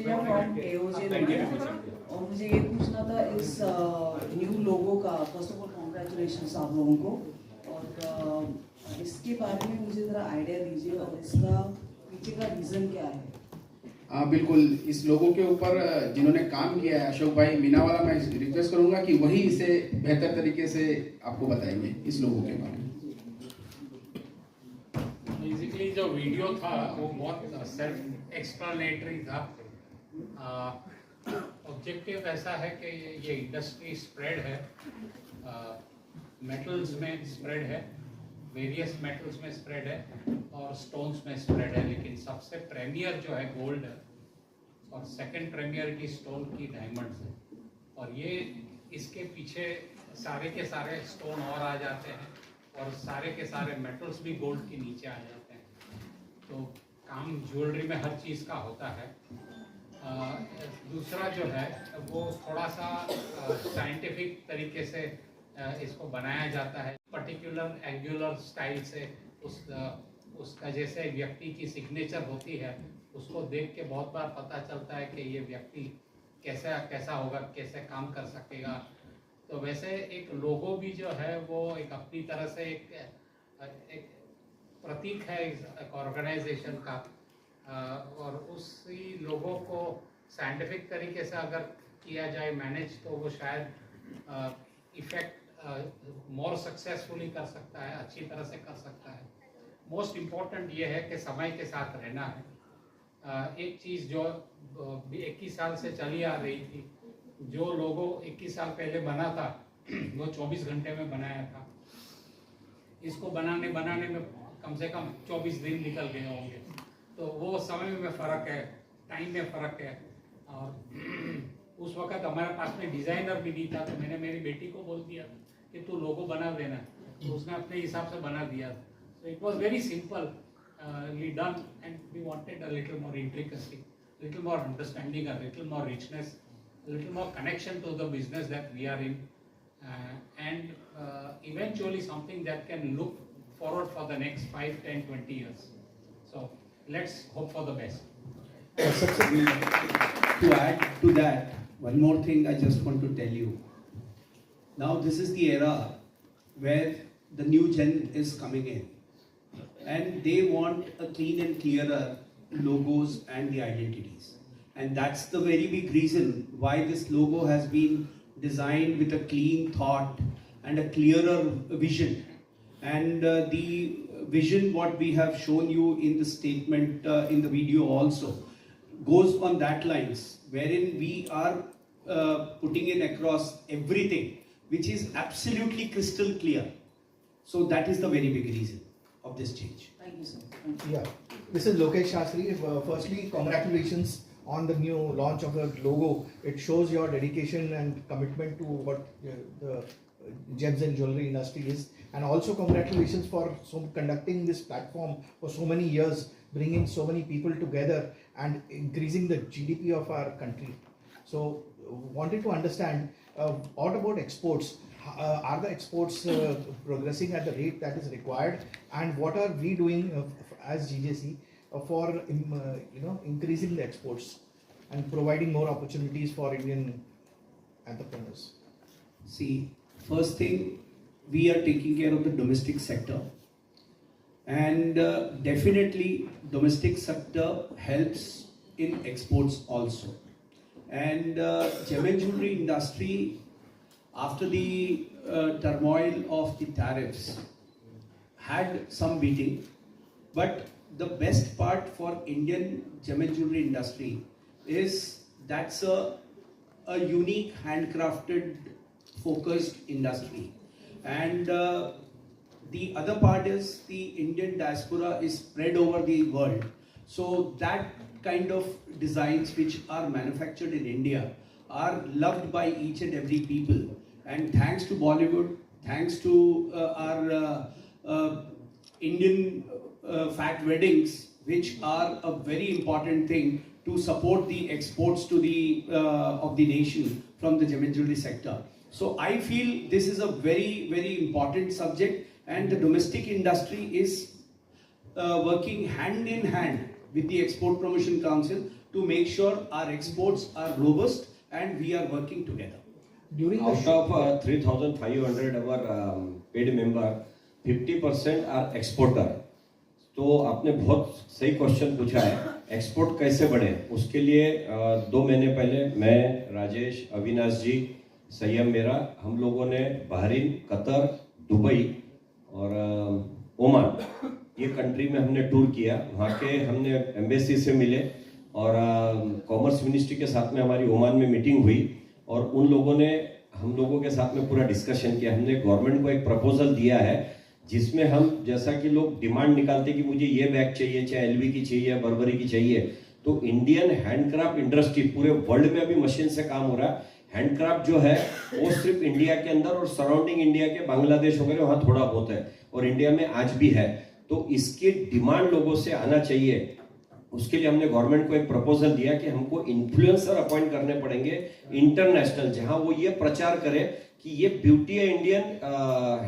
Kaushalya from AOJ और मुझे ये पूछना था इस न्यू लोगो का। फर्स्ट ऑफ ऑल कॉन्ग्रेचुलेशन आप लोगों को, और इसके बारे में मुझे ज़रा आइडिया दीजिए और इसका पीछे का रीज़न क्या है। हाँ बिल्कुल, इस लोगों के ऊपर जिन्होंने काम किया है अशोक भाई मीनावाला, मैं रिक्वेस्ट करूंगा कि वही इसे बेहतर तरीके से आपको बताएंगे इस लोगों के बारे में। बेसिकली जो वीडियो था वो बहुत सेल्फ एक्सप्लेनेटरी था। ऑब्जेक्टिव ऐसा है कि ये इंडस्ट्री स्प्रेड है, मेटल्स में स्प्रेड है, वेरियस मेटल्स में स्प्रेड है और स्टोन्स में स्प्रेड है, लेकिन सबसे प्रीमियर जो है गोल्ड है और सेकंड प्रीमियरिटी स्टोन की डायमंड्स है। और ये इसके पीछे सारे के सारे स्टोन और आ जाते हैं और सारे के सारे मेटल्स भी गोल्ड के नीचे आ जाते हैं। तो काम ज्वेलरी में हर चीज़ का होता है। दूसरा जो है वो थोड़ा सा साइंटिफिक तरीके से इसको बनाया जाता है, पर्टिकुलर एंगुलर स्टाइल से। उसका जैसे व्यक्ति की सिग्नेचर होती है उसको देख के बहुत बार पता चलता है कि ये व्यक्ति कैसा होगा, कैसे काम कर सकेगा। तो वैसे एक लोगो भी जो है वो एक अपनी तरह से एक प्रतीक है एक ऑर्गेनाइजेशन का, और उसी लोगों को साइंटिफिक तरीके से अगर किया जाए मैनेज तो वो शायद इफेक्ट मोर सक्सेसफुली कर सकता है, अच्छी तरह से कर सकता है। मोस्ट इम्पॉर्टेंट ये है कि समय के साथ रहना है। एक चीज़ जो 21 साल से चली आ रही थी, जो लोगो 21 साल पहले बना था वो 24 घंटे में बनाया था। इसको बनाने में कम से कम 24 दिन निकल गए होंगे। तो वो समय में फ़र्क है, टाइम में फ़र्क है। और उस वक़्त हमारे पास में डिज़ाइनर भी नहीं था, तो मैंने मेरी बेटी को बोल दिया कि तू लोगो बना देना, तो उसने अपने हिसाब से बना दिया। So it was very simply done, and we wanted a little more intricacy, little more understanding, a little more richness, a little more connection to the business that we are in, and eventually something that can look forward for the next 5, 10, 20 years. So let's hope for the best. To add to that, one more thing I just want to tell you. Now this is the era where the new gen is coming in, and they want a clean and clearer logos and the identities. And that's the very big reason why this logo has been designed with a clean thought and a clearer vision. And the vision what we have shown you in the statement in the video also goes on that lines, wherein we are putting in across everything which is absolutely crystal clear. So that is the very big reason of this change. Thank you, sir. Yeah, this is Lokesh Shastri. Firstly, congratulations on the new launch of the logo. It shows your dedication and commitment to what the gems and jewelry industry is, and also congratulations for conducting this platform for so many years, bringing so many people together and increasing the GDP of our country. So wanted to understand what about exports? Are the exports progressing at the rate that is required, and what are we doing as GJC for increasing the exports and providing more opportunities for Indian entrepreneurs? See, first thing, we are taking care of the domestic sector, and definitely domestic sector helps in exports also. And gem and jewelry industry, after the turmoil of the tariffs, had some beating, but the best part for Indian gem and jewelry industry is that's a unique handcrafted focused industry. And the other part is the Indian diaspora is spread over the world, so that kind of designs which are manufactured in India are loved by each and every people. And thanks to Bollywood, thanks to our Indian fat weddings, which are a very important thing to support the exports to the of the nation from the gem and jewelry sector. So I feel this is a very, very important subject, and the domestic industry is working hand in hand with the Export Promotion Council to make sure our exports are robust and we are working together. During the Out of 3,500 our paid member, 50% are exporter. तो आपने बहुत सही question पूछा है, export कैसे बढ़े उसके लिए 2 महीने पहले मैं, राजेश, अविनाश जी, संयम मेरा, हम लोगों ने बहरीन, कतर, दुबई और ओमान ये कंट्री में हमने टूर किया. वहाँ के हमने एम्बेसी से मिले और कॉमर्स मिनिस्ट्री के साथ में हमारी ओमान में मीटिंग हुई और उन लोगों ने हम लोगों के साथ में पूरा डिस्कशन किया. हमने गवर्नमेंट को एक प्रपोजल दिया है जिसमें हम, जैसा कि लोग डिमांड निकालते कि मुझे ये बैग चाहिए, चाहे एलवी की चाहिए, बर्बरी की चाहिए, तो इंडियन हैंडक्राफ्ट इंडस्ट्री पूरे वर्ल्ड में अभी मशीन से काम हो रहा है. हैंडक्राफ्ट जो है वो सिर्फ इंडिया के अंदर और सराउंडिंग इंडिया के बांग्लादेश वगैरह वहाँ थोड़ा बहुत है और इंडिया में आज भी है. तो इसकी डिमांड लोगों से आना चाहिए. उसके लिए हमने गवर्नमेंट को एक प्रपोजल दिया कि हमको इन्फ्लुएंसर अपॉइंट करने पड़ेंगे इंटरनेशनल, जहां वो ये प्रचार करे कि ये ब्यूटी है इंडियन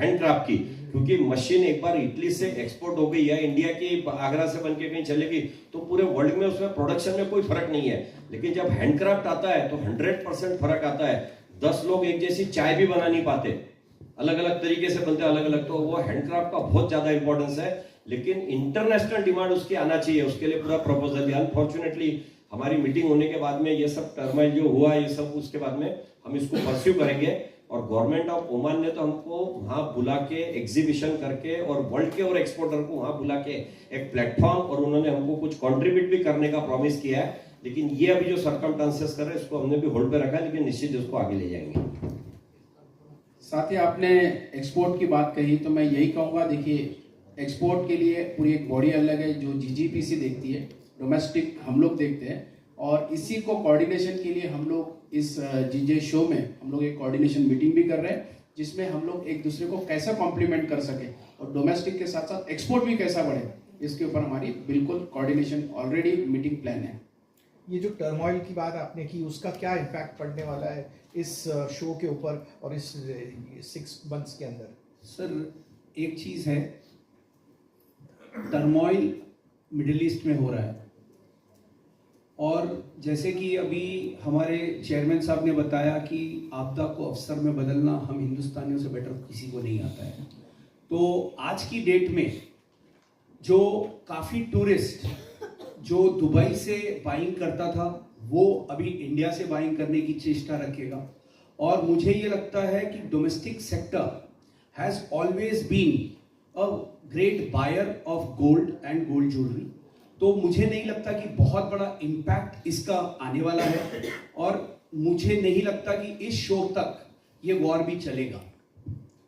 हैंडक्राफ्ट की. क्योंकि मशीन एक बार इटली से एक्सपोर्ट हो गई है, इंडिया की आगरा से बनके कहीं चलेगी तो पूरे वर्ल्ड में उसमें प्रोडक्शन में कोई फर्क नहीं है. लेकिन जब हैंडक्राफ्ट आता है तो 100% फर्क आता है. 10 लोग एक जैसी चाय भी बना नहीं पाते, अलग अलग तरीके से बनते अलग अलग. तो वो हैंडक्राफ्ट का बहुत ज्यादा इंपॉर्टेंस है, लेकिन इंटरनेशनल डिमांड उसकी आना चाहिए. उसके लिए पूरा प्रपोजल दिया. अनफॉर्चुनेटली हमारी मीटिंग होने के बाद में ये सब टर्माइल जो हुआ ये सब, उसके बाद में हम इसको परस्यू करेंगे. और गवर्नमेंट ऑफ ओमान ने तो हमको वहां बुला के एग्जीबिशन करके और वर्ल्ड के और एक्सपोर्टर को वहां बुला के एक प्लेटफॉर्म, और उन्होंने हमको कुछ कंट्रीब्यूट भी करने का प्रॉमिस किया है. लेकिन ये अभी जो सर्कमस्टेंसेस कर रहे हैं इसको हमने भी होल्ड पे रखा है, लेकिन निश्चित इसको आगे ले जाएंगे. साथ ही आपने एक्सपोर्ट की बात कही तो मैं यही कहूँगा, देखिए एक्सपोर्ट के लिए पूरी एक बॉडी अलग है जो जीजीपीसी देखती है, डोमेस्टिक हम लोग देखते हैं. और इसी को कोऑर्डिनेशन के लिए हम लोग इस जीजे शो में हम लोग एक कोऑर्डिनेशन मीटिंग भी कर रहे हैं, जिसमें हम लोग एक दूसरे को कैसे कॉम्प्लीमेंट कर सके और डोमेस्टिक के साथ साथ एक्सपोर्ट भी कैसा बढ़े, इसके ऊपर हमारी बिल्कुल कोऑर्डिनेशन ऑलरेडी मीटिंग प्लान है. ये जो टर्मोइल की बात आपने की उसका क्या इम्पैक्ट पड़ने वाला है इस शो के ऊपर और इस 6 months के अंदर? सर एक चीज़ है, टर्मोइल मिडिल ईस्ट में हो रहा है और जैसे कि अभी हमारे चेयरमैन साहब ने बताया कि आपदा को अवसर में बदलना हम हिंदुस्तानियों से बेटर किसी को नहीं आता है. तो आज की डेट में जो काफ़ी टूरिस्ट जो दुबई से बाइंग करता था वो अभी इंडिया से बाइंग करने की चेष्टा रखेगा. और मुझे ये लगता है कि domestic sector has always been a great buyer of gold and gold jewellery. तो मुझे नहीं लगता कि बहुत बड़ा इम्पैक्ट इसका आने वाला है और मुझे नहीं लगता कि इस शो तक ये वॉर भी चलेगा.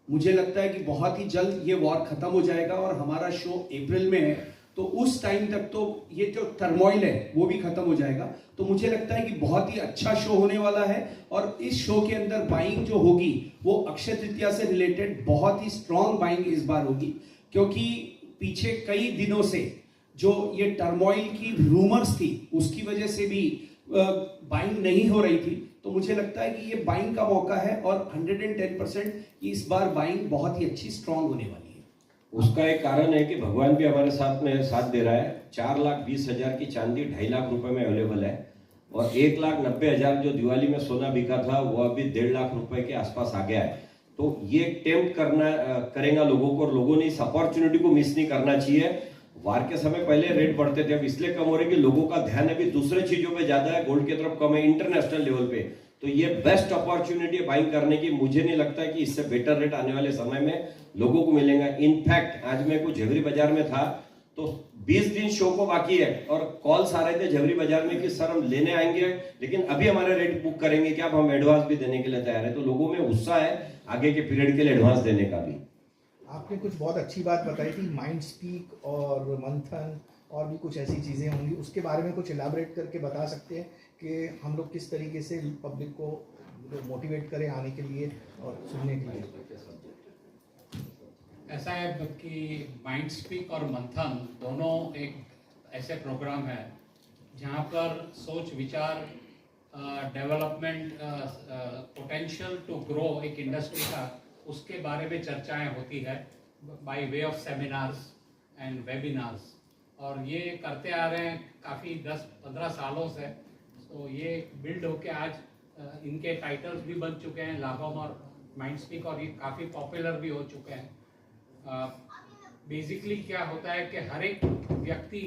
मुझे लगता है कि बहुत ही जल्द ये वॉर खत्म हो जाएगा और हमारा शो अप्रैल में है तो उस टाइम तक तो ये जो टर्मोइल है वो भी खत्म हो जाएगा. तो मुझे लगता है कि बहुत ही अच्छा शो होने वाला है और इस शो के अंदर बाइंग जो होगी वो अक्षय तृतीया से रिलेटेड बहुत ही स्ट्रॉन्ग बाइंग इस बार होगी, क्योंकि पीछे कई दिनों से जो ये टर्मोइल की रूमर्स थी उसकी वजह से भी बाइंग नहीं हो रही थी. तो मुझे लगता है कि ये बाइंग का मौका है और 110% इस बार बाइंग बहुत ही अच्छी स्ट्रॉन्ग होने वाली है. उसका एक कारण है कि भगवान भी हमारे साथ में साथ दे रहा है. 4,20,000 की चांदी 2.5 लाख रुपए में अवेलेबल है और 1,90,000 जो दिवाली में सोना बिका था वो अभी 1.5 लाख रुपए के आसपास आ गया है. तो ये टेम्प्ट करेगा लोगों को और लोगों ने इस अपॉर्चुनिटी को मिस नहीं करना चाहिए. वार के समय पहले रेट बढ़ते थे, अब इसलिए कम हो रहे कि लोगों का ध्यान अभी दूसरे चीजों पे ज्यादा है, गोल्ड की तरफ कम है इंटरनेशनल लेवल पे. तो ये बेस्ट अपॉर्चुनिटी है बाइंग करने की. मुझे नहीं लगता है कि इससे बेटर रेट आने वाले समय में लोगों को मिलेगा. इनफैक्ट आज मैं कुछ झवरी बाजार में था तो 20 दिन शो को बाकी है और कॉल्स आ रहे थे झवरी बाजार में कि सर हम लेने आएंगे लेकिन अभी हमारे रेट बुक करेंगे क्या, अब हम एडवांस भी देने के लिए तैयार है. तो लोगों में उत्साह है आगे के पीरियड के लिए एडवांस देने का भी. आपने कुछ बहुत अच्छी बात बताई थी, माइंड स्पीक और मंथन और भी कुछ ऐसी चीज़ें होंगी, उसके बारे में कुछ इलाबरेट करके बता सकते हैं कि हम लोग किस तरीके से पब्लिक को मोटिवेट करें आने के लिए और सुनने के लिए? ऐसा है कि माइंड स्पीक और मंथन दोनों एक ऐसे प्रोग्राम है जहाँ पर सोच विचार, डेवलपमेंट, पोटेंशियल टू ग्रो एक इंडस्ट्री का, उसके बारे में चर्चाएं होती है by way of seminars and webinars. और ये करते आ रहे हैं काफ़ी 10-15 सालों से। तो ये बिल्ड होके आज इनके टाइटल्स भी बन चुके हैं, लाभम और माइंडस्पीक, और ये काफ़ी पॉपुलर भी हो चुके हैं। बेसिकली क्या होता है कि हर एक व्यक्ति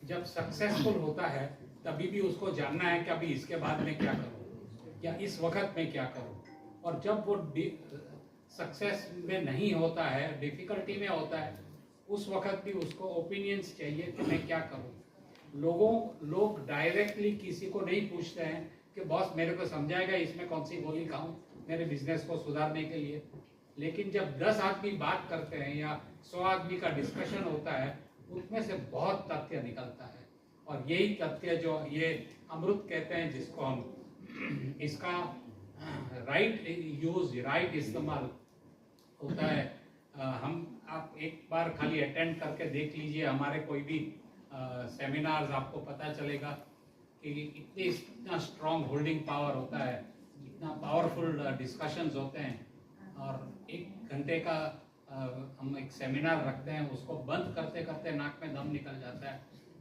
जब सक्सेसफुल होता है तभी भी उसको जानना है कि अभी इसके बाद में क्या करूँ या इस वक्त में क्या करूँ, और जब वो सक्सेस में नहीं होता है, डिफिकल्टी में होता है, उस वक्त भी उसको ओपिनियंस चाहिए कि मैं क्या करूँ। लोग डायरेक्टली किसी को नहीं पूछते हैं कि बॉस मेरे को समझाएगा इसमें कौन सी गोली खाऊं मेरे बिजनेस को सुधारने के लिए। लेकिन जब 10 आदमी बात करते हैं या 100 आदमी का डिस्कशन होता है, उसमें से बहुत तथ्य निकलता है, और यही तथ्य जो ये अमृत कहते हैं, जिसको हम इसका राइट यूज, राइट इस्तेमाल होता है। आप एक बार खाली अटेंड करके देख लीजिए हमारे कोई भी सेमिनार्स, आपको पता चलेगा कि इतना स्ट्रॉन्ग होल्डिंग पावर होता है, इतना पावरफुल डिस्कशंस होते हैं। और 1 घंटे का हम एक सेमिनार रखते हैं, उसको बंद करते करते नाक में दम निकल जाता है,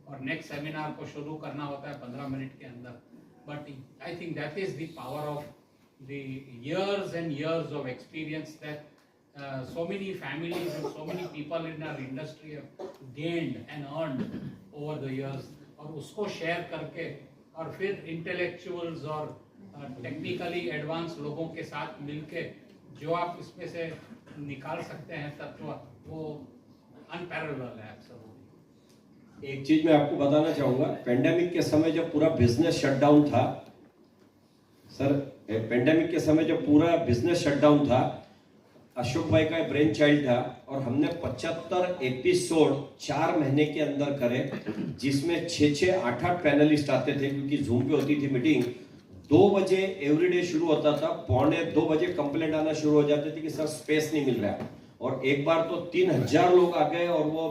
और नेक्स्ट सेमिनार को शुरू करना होता है 15 मिनट के अंदर। But I think that is the power of the years and years of experience that so many families and so many people in our industry have gained and earned over the years, और उसको share करके और फिर intellectuals और technically advance लोगों के साथ मिलके जो आप इसमें से निकाल सकते हैं तत्व, वो अनपैरेलल है। एब्सोल्युटली। एक चीज मैं आपको बताना चाहूंगा, पेंडेमिक के समय जब पूरा बिजनेस शटडाउन था, सर पेंडेमिक के समय जब पूरा बिजनेस शटडाउन था, अशोक भाई का ब्रेन चाइल्ड था, और हमने 75 एपिसोड 4 महीने के अंदर करे, जिसमें 6-6, 8-8 पैनलिस्ट आते थे, क्योंकि जूम पे होती थी मीटिंग। 2 बजे एवरीडे शुरू होता था, 1:45-2 बजे कंप्लेंट आना शुरू हो जाती थी कि सर स्पेस नहीं मिल रहा है। और एक बार तो 3000 लोग आ गए, और वो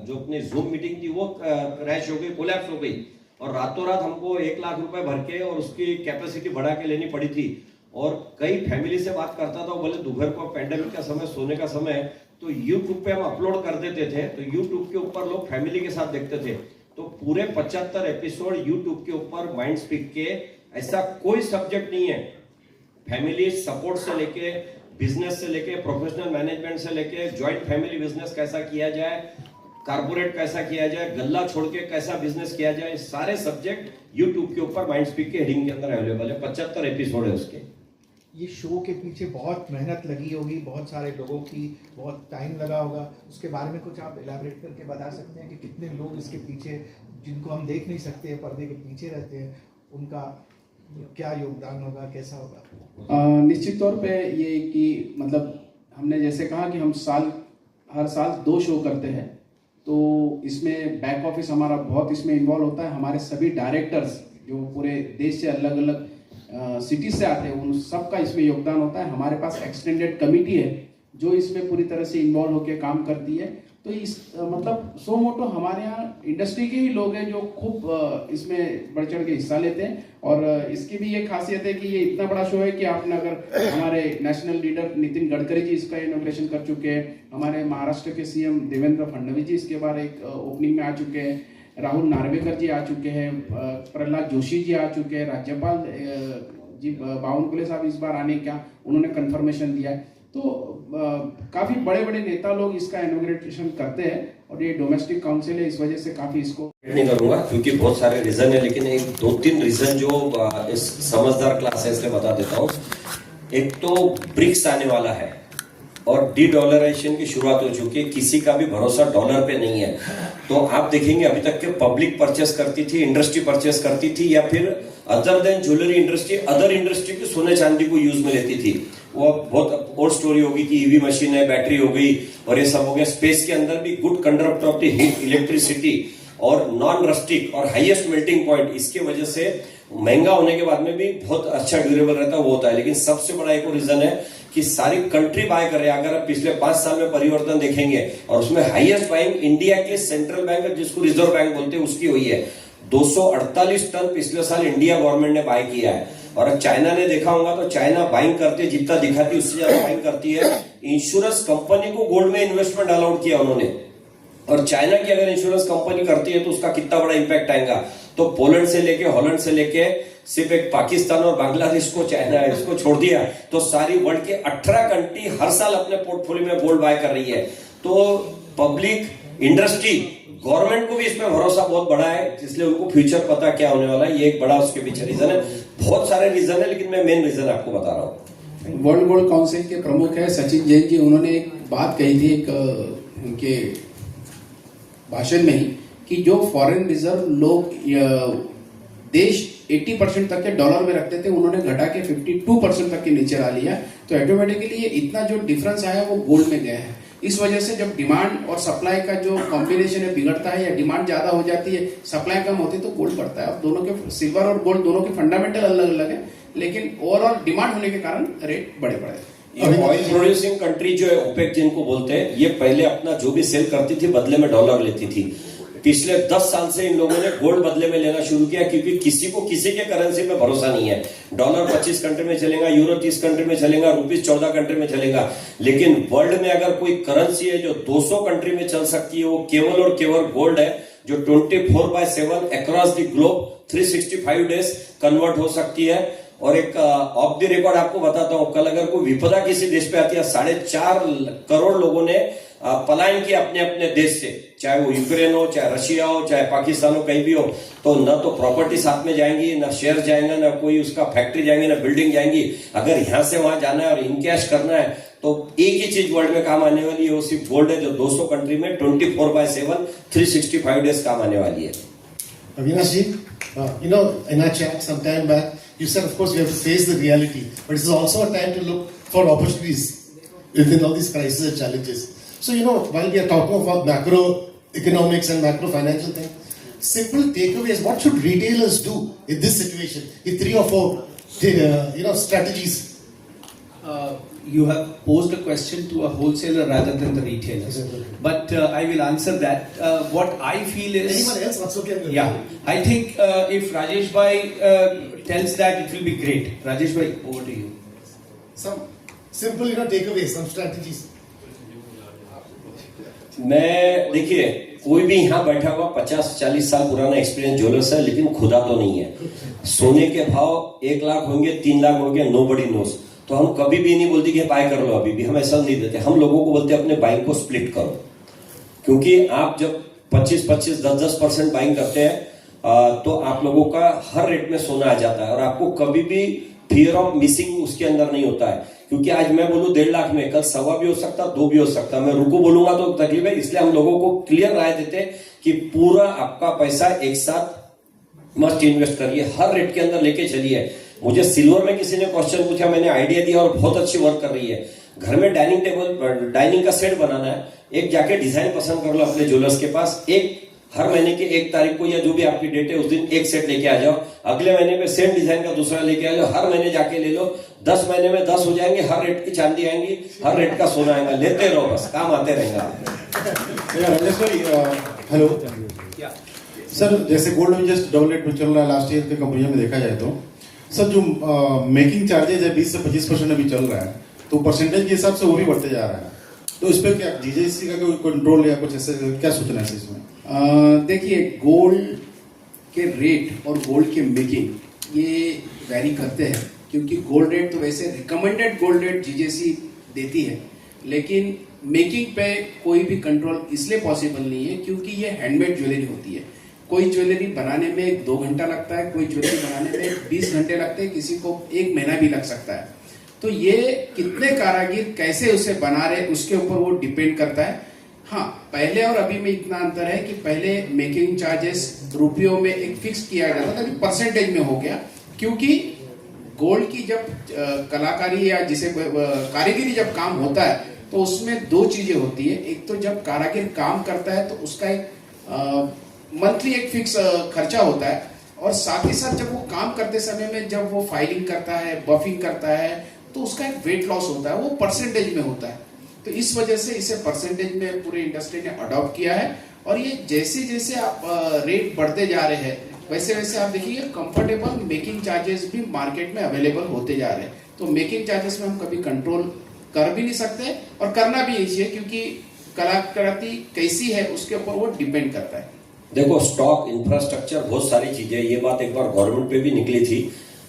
जो अपनी जूम मीटिंग थी वो क्रैश हो गई, कोलैप्स हो गई, और रातों रात हमको 1 लाख रुपए भर के और उसकी कैपेसिटी बढ़ा के लेनी पड़ी थी। और कई फैमिली से बात करता था, वो बोले दोपहर को पेंडेमिक का समय, सोने का समय, तो यूट्यूब पे हम अपलोड कर देते थे, तो यूट्यूब के ऊपर लोग फैमिली के साथ देखते थे। तो पूरे 75 एपिसोड यूट्यूब के ऊपर माइंडस्पीक के, ऐसा कोई सब्जेक्ट नहीं है, फैमिली सपोर्ट से लेके, बिजनेस से लेके, प्रोफेशनल मैनेजमेंट से लेके, ज्वाइंट फैमिली बिजनेस कैसा किया जाए, कारपोरेट कैसा किया जाए, गल्ला छोड़ के कैसा बिजनेस किया जाए, सारे सब्जेक्ट यूट्यूब के ऊपर माइंडस्पीक के हेडिंग के अंदर अवेलेबल है। 75 एपिसोड है उसके। ये शो के पीछे बहुत मेहनत लगी होगी, बहुत सारे लोगों की बहुत टाइम लगा होगा, उसके बारे में कुछ आप इलैबोरेट करके बता सकते हैं कि कितने लोग इसके पीछे, जिनको हम देख नहीं सकते, पर्दे के पीछे रहते हैं, उनका क्या योगदान होगा, कैसा होगा? निश्चित तौर पे ये कि मतलब हमने जैसे कहा कि हम हर साल 2 शो करते हैं, तो इसमें बैक ऑफिस हमारा बहुत इसमें इन्वॉल्व होता है। हमारे सभी डायरेक्टर्स जो पूरे देश से अलग अलग सिटी से आते हैं, उन सबका इसमें योगदान होता है। हमारे पास एक्सटेंडेड कमिटी है जो इसमें पूरी तरह से इन्वॉल्व होकर काम करती है। तो इस मतलब सो मोटो हमारे यहाँ इंडस्ट्री के ही लोग हैं जो खूब इसमें बढ़ चढ़ के हिस्सा लेते हैं। और इसकी भी ये खासियत है कि ये इतना बड़ा शो है कि आपने अगर हमारे नेशनल लीडर नितिन गडकरी जी इसका इनॉग्रेशन कर चुके हैं, हमारे महाराष्ट्र के सीएम देवेंद्र फडणवीस जी इसके बारे एक ओपनिंग में आ चुके हैं, राहुल नार्वेकर जी आ चुके हैं, प्रहलाद जोशी जी आ चुके हैं, राज्यपाल जी बावनकुले साहब इस बार आने का उन्होंने कंफर्मेशन दिया है। तो काफी बड़े बड़े नेता लोग इसका इनॉग्रेशन करते हैं, और ये डोमेस्टिक काउंसिल है, इस वजह से काफी इसको नहीं करूंगा क्योंकि बहुत सारे रीजन है, लेकिन एक 2-3 रीजन जो इस समझदार क्लास है इसलिए बता देता हूँ। एक तो ब्रिक्स आने वाला है और डी-डॉलराइजेशन की शुरुआत हो चुकी है, किसी का भी भरोसा डॉलर पे नहीं है। तो आप देखेंगे अभी तक के पब्लिक परचेस करती थी, इंडस्ट्री परचेस करती थी, या फिर other than jewellery industry, other industry की सोने चांदी को यूज में लेती थी। वो बहुत और स्टोरी होगी कि ईवी मशीन है, बैटरी हो गई और ये सब हो गया। स्पेस के अंदर भी good conductor of the heat, electricity और नॉन रस्टिक और हाईएस्ट मेल्टिंग पॉइंट, इसके वजह से महंगा होने के बाद में भी बहुत अच्छा ड्यूरेबल रहता है, वो होता है। लेकिन सबसे बड़ा एक रीजन है कि सारी कंट्री बाय कर रहे हैं। अगर आप पिछले 5 साल में परिवर्तन देखेंगे, और उसमें हाईएस्ट बाइंग इंडिया के सेंट्रल बैंक जिसको रिजर्व बैंक बोलते हैं उसकी हुई है। 248 टन पिछले साल इंडिया गवर्नमेंट ने बाय किया है। और चाइना ने देखा होगा तो चाइना बाइंग करते जितना दिखाती उससे ज्यादा बाइंग करती है। इंश्योरेंस कंपनी को गोल्ड में इन्वेस्टमेंट अलाउड किया उन्होंने, और चाइना की अगर इंश्योरेंस कंपनी करती है तो उसका कितना बड़ा इंपैक्ट आएगा। तो पोलैंड से लेके हॉलैंड से लेके सिर्फ एक पाकिस्तान और बांग्लादेश को, चाइना इसको छोड़ दिया तो सारी वर्ल्ड के 18 कंट्री हर साल अपने पोर्टफोलियो में गोल्ड बाय कर रही है। तो पब्लिक, इंडस्ट्री, गवर्नमेंट को भी इसमें भरोसा बहुत बड़ा है, इसलिए उनको फ्यूचर पता क्या होने वाला है। ये एक बड़ा उसके पीछे रीजन है। बहुत सारे रीजन है, लेकिन मैं मेन रीजन आपको बता रहा हूँ। वर्ल्ड गोल्ड काउंसिल के प्रमुख है सचिन जैन जी, उन्होंने एक बात कही थी एक उनके भाषण में ही कि जो फॉरेन रिजर्व लोग देश 80% तक के डॉलर में रखते थे, उन्होंने घटा के 52% तक के नीचे ला लिया। तो ऑटोमेटिकली ये इतना जो डिफरेंस आया वो गोल्ड में गया है। इस वजह से जब डिमांड और सप्लाई का जो कॉम्बिनेशन है बिगड़ता है या डिमांड ज्यादा हो जाती है, सप्लाई कम होती है तो गोल्ड बढ़ता है। अब दोनों के, सिल्वर और गोल्ड दोनों के फंडामेंटल अलग अलग है, लेकिन ओवरऑल डिमांड होने के कारण रेट बड़े ये ऑयल प्रोड्यूसिंग कंट्री जो है ओपेक जिनको बोलते हैं, ये पहले अपना जो भी सेल करती थी बदले में डॉलर लेती थी। पिछले 10 साल से इन लोगों ने गोल्ड बदले में लेना शुरू किया, क्योंकि किसी को किसी के करेंसी पे भरोसा नहीं है। डॉलर 25 कंट्री में चलेगा, यूरो 30 कंट्री में चलेगा, रुपीस 14 कंट्री में चलेगा, लेकिन वर्ल्ड में अगर कोई करेंसी है जो 200 कंट्री में चल सकती है, वो केवल और केवल गोल्ड है, जो 24/7 across the globe 365 days convert हो सकती है। और एक ऑफ द रिकॉर्ड आपको बताता हूं, कल अगर कोई विपदा किसी देश पे आती है, 4.5 करोड़ लोगों ने पलायन किया अपने अपने देश से, चाहे वो यूक्रेन हो, चाहे रशिया हो, चाहे पाकिस्तान हो, कहीं भी हो। तो न तो प्रॉपर्टी साथ में जाएंगी, न शेयर जाएंगे, न कोई उसका फैक्ट्री जाएंगे, न बिल्डिंग जाएंगी। अगर यहां से वहां जाना है और इनकैश करना है तो एक ही चीज वर्ल्ड में काम आने वाली है, वो सिर्फ गोल्ड है, जो 200 कंट्री में 24/7 365 डेज काम आने वाली है। Avinash ji, in our chat some time back, you said, of course, we have to face the reality, but this is also a time to look for opportunities within all these crises and challenges. So, while we are talking about macroeconomics and macro financial things, simple takeaways, what should retailers do in this situation? In 3 or 4, strategies. You have posed a question to a wholesaler rather than the retailers. But I will answer that. What I feel is... Anyone else also can... Yeah. I think if Rajesh Bhai tells that, it will be great. Rajesh Bhai, over to you. Some simple, takeaways, some strategies. मैं देखिए, कोई भी यहाँ बैठा हुआ 50-40 साल पुराना experience jewellers है, लेकिन खुदा तो नहीं है। सोने के भाव 1 लाख होंगे, 3 लाख होंगे, नोबडी नोस। तो हम कभी भी नहीं बोलते कि बाय कर लो, अभी भी हम ऐसा नहीं देते। हम लोगों को बोलते हैं अपने बाइंग को स्प्लिट करो, क्योंकि आप जब 25-25, 10-10% बाइंग करते हैं तो आप लोगों का हर रेट में सोना आ जाता है और आपको कभी भी फियर ऑफ मिसिंग उसके अंदर नहीं होता है। क्योंकि आज मैं बोलूं 1.5 लाख में, कल 1.25 भी हो सकता, 2 भी हो सकता, मैं रुको बोलूंगा तो तकलीफ है। इसलिए हम लोगों को क्लियर राय देते हैं कि पूरा आपका पैसा एक साथ मस्ट इन्वेस्ट करिए, हर रेट के अंदर लेके चलिए। मुझे सिल्वर में किसी ने क्वेश्चन पूछा, मैंने आइडिया दिया और बहुत अच्छी वर्क कर रही है। घर में डाइनिंग टेबल, डाइनिंग का सेट बनाना है, एक जाके डिजाइन पसंद कर लो अपने ज्वेलर्स के पास, एक हर महीने के 1 तारीख को या जो भी आपकी डेट है उस दिन एक सेट लेके आ जाओ। अगले महीने में सेम डिजाइन का दूसरा लेके आ जाओ, हर महीने जाके ले लो। 10 महीने में 10 हो जाएंगे, हर रेट की चांदी आएंगी, हर रेट का सोना आएगा, लेते रहो, बस काम आते रहेगा। हेलो सर, जैसे गोल्ड में जस्ट डबल रेट में चल रहा है लास्ट ईयर के कंपेरिजन में देखा जाए तो सर, जो मेकिंग चार्जेज है 20 से 25% अभी चल रहा है, तो परसेंटेज के हिसाब से वो भी बढ़ते जा रहा है। तो इस पर क्या जीजेसी का कोई कंट्रोल या कुछ ऐसे क्या सोचना है इसमें? देखिए, गोल्ड के रेट और गोल्ड के मेकिंग ये वैरी करते हैं, क्योंकि गोल्ड रेट तो वैसे रिकमेंडेड गोल्ड रेट जीजेसी देती है, लेकिन मेकिंग पे कोई भी कंट्रोल इसलिए पॉसिबल नहीं है क्योंकि ये हैंडमेड ज्वेलरी होती है। कोई ज्वेलरी बनाने में 2 घंटा लगता है, कोई ज्वेलरी बनाने में 20 घंटे लगते हैं, किसी को 1 महीना भी लग सकता है। तो ये कितने कारागिर कैसे उसे बना रहे उसके ऊपर वो डिपेंड करता है। हाँ, पहले और अभी में इतना अंतर है कि पहले मेकिंग चार्जेस रुपयों में एक फिक्स किया जाता था, अभी परसेंटेज में हो गया, क्योंकि गोल्ड की जब कलाकारी या जिसे कारीगरी जब काम होता है तो उसमें 2 चीजें होती है। एक तो जब कारीगर काम करता है तो उसका एक मंथली एक फिक्स खर्चा होता है, और साथ ही साथ जब वो काम करते समय में जब वो फाइलिंग करता है, बफिंग करता है, तो उसका एक वेट लॉस होता है, वो परसेंटेज में होता है। तो इस वजह से इसे परसेंटेज में पूरी इंडस्ट्री ने अडॉप्ट किया है, और ये जैसे जैसे आप रेट बढ़ते जा रहे हैं वैसे वैसे आप देखिए कंफर्टेबल मेकिंग चार्जेस भी मार्केट में अवेलेबल होते जा रहे हैं। तो मेकिंग चार्जेस में हम कभी कंट्रोल कर भी नहीं सकते और करना भी नहीं चाहिए, क्योंकि कलाकृति कैसी है उसके ऊपर वो डिपेंड करता है। देखो, स्टॉक, इंफ्रास्ट्रक्चर, बहुत सारी चीजें, ये बात एक बार गवर्नमेंट पे भी निकली थी।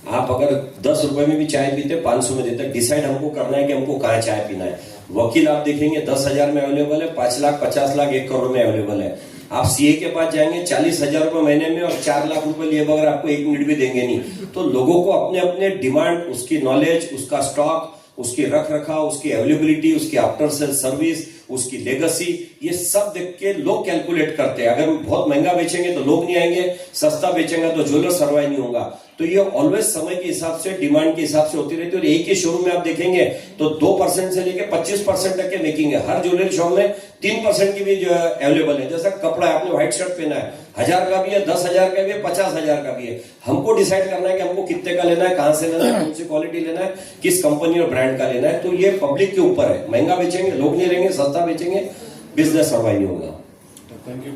आप अगर 10 रुपए में भी चाय पीते, 500 में देते, डिसाइड हमको करना है कि हमको कहाँ चाय पीना है। वकील आप देखेंगे 10,000 में अवेलेबल है, 5 लाख, 50 लाख, 1 करोड़ में अवेलेबल है। आप सीए के पास जाएंगे 40,000 रुपए महीने में और 4 लाख रुपए लिए बगैर आपको 1 मिनट भी देंगे नहीं। तो लोगों को अपने अपने डिमांड, उसकी नॉलेज, उसका स्टॉक, उसकी रख रखाव, उसकी अवेलेबिलिटी, उसकी आफ्टर सेल सर्विस, उसकी लेगेसी, ये सब देख के लोग कैलकुलेट करते हैं। अगर बहुत महंगा बेचेंगे तो लोग नहीं आएंगे, सस्ता बेचेंगे तो ज्वेलर सर्वाइव नहीं होगा। तो ये ऑलवेज समय के हिसाब से, डिमांड के हिसाब से होती रहती है। और एक ही शोरूम में आप देखेंगे तो 2% से लेके 25% तक के मेकिंग है। हर ज्वेलरी शॉप में 3% की भी अवेलेबल है। जैसा कपड़ा है, आपने व्हाइट शर्ट पहना है, 1000 का भी है, 10,000 का भी है, 50,000 का भी है। हमको डिसाइड करना है कि हमको कितने का लेना है, कहां से लेना है, कौन सी क्वालिटी लेना है, किस कंपनी और ब्रांड का लेना है। तो ये पब्लिक के ऊपर है। महंगा बेचेंगे लोग नहीं रहेंगे, सस्ता बेचेंगे बिजनेस सर्वाइव नहीं होगा। Thank you.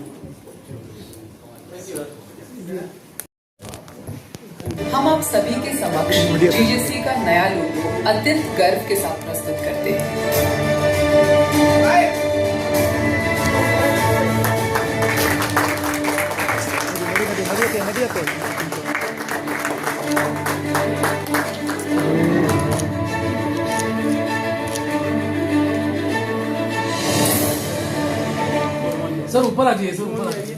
हम आप सभी के समक्ष जीजीसी का नया लोगो अत्यंत गर्व के साथ प्रस्तुत करते हैं। सर ऊपर आ जाइए, सर ऊपर आ जाइए।